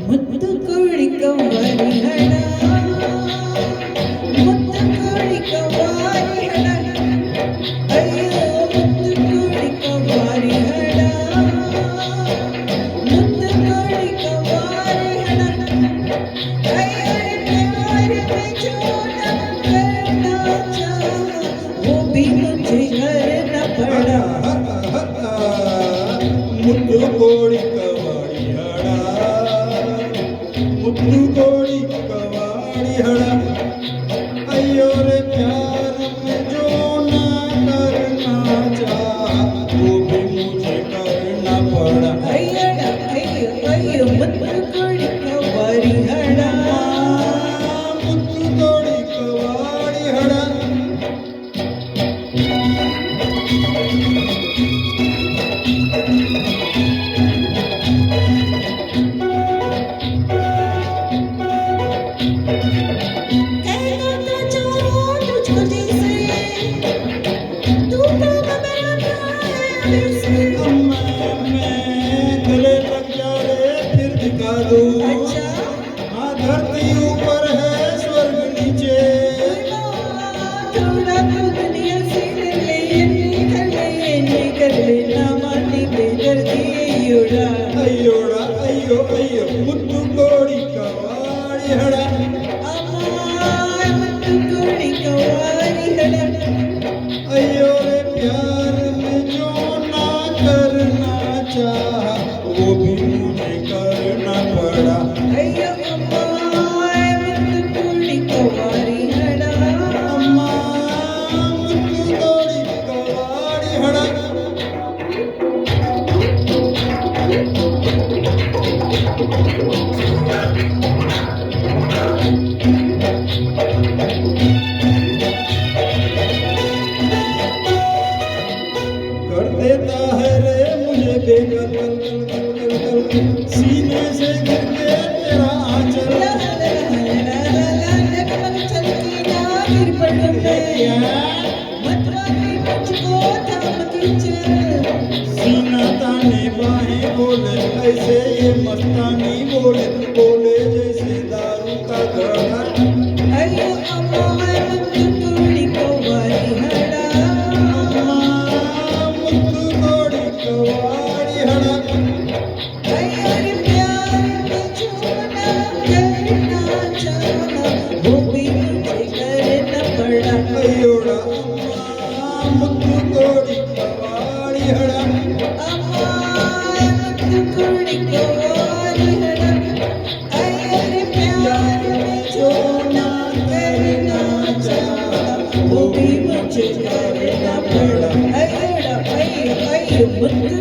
ಮುತ್ತು ಕೋಳಿ ಕವ್ವಾರಿ ಹಣ ಮುತ್ತು ಕೋಳಿ ಕವ್ವಾರಿ ಹಣ ಅಯ್ಯೋ ಮುತ್ತು ಕೋಳಿ ಕವ್ವಾರಿ ಹಣ ಮುತ್ತು ಕೋಳಿ ಕವ್ವಾರಿ ಹಣ अय्यो रे प्यार में जो न करना चाहा वो भी मुझे करना पड़ा ಮುತ್ತು ಕೋಳಿ ಕವಾಡಿ ಹಣ ಮುತ್ತು ಕೋಳಿ ಕವಾಡಿ ಹಣ ಅಯ್ಯೋ ರೇ ಪ್ಯಾರ में जो ना करना चाहा वो भी मुझे करना पड़ा अय्यड़ा अय्यो अय्यो मुತ್ತು ಕೋಳಿ ಕವ್ವಾರಿ ಹಣ ಮುತ್ತು ಕೋಳಿ ಕವಾಡಿ ಹಣ कहना तो चाहूं तुझको जैसे तू तो मेरा प्यार है अभी से मैं गले लग जा रे फिर दिखा दूं अच्छा हाँ धरती ऊपर है स्वर्ग नीचे थोड़ा तो दुनिया से कर ले ना मानी बेदर्दी योड़ा ಅಯ್ಯೋಡ ಅಯ್ಯೋ ಅಯ್ಯೋ ಮುತ್ತು ಕೋಡಿ ಕವಾಡಿ ಹಣ अमाय मुत्तु कोड़ी कवारी हड़ अयो रे प्यार में जो ना करना चाहा वो भी मुझे करना पड़ा अय्यो अमाय मुत्तु कोड़ी कवारी हड़ अम्मा मुत्तु कोड़ी कवाड़ी हण कर देता है रे मुझे बेकल सीने से गिर के तेरा आंचल ला ला ला ला ला नगमग चलती ना गिर पड़ूं मैं मतवाली मुझको थाम के चल सीना ताने बाहें बोले ऐसे ये मस्तानी बोले बोले जैसे दारू का घड़ा अय्यो अमाय मुत्तु कोड़ी कवारी हड़ मुत्तु कोड़ी कवाड़ी हड़ा अय्यो रे प्यार में जो ना करना चाहा वो भी मुझे करना पड़ा अयोड़ा मुत्तु कोड़ी कवाड़ी हड़ा अमाय मुत्तु कोड़ी कवारी हड़ अय्यो रे प्यार में जो ना करना चाहा वो भी मुझे करना पड़ा अय्योड़ा अय्यो अय्यो मुत्तु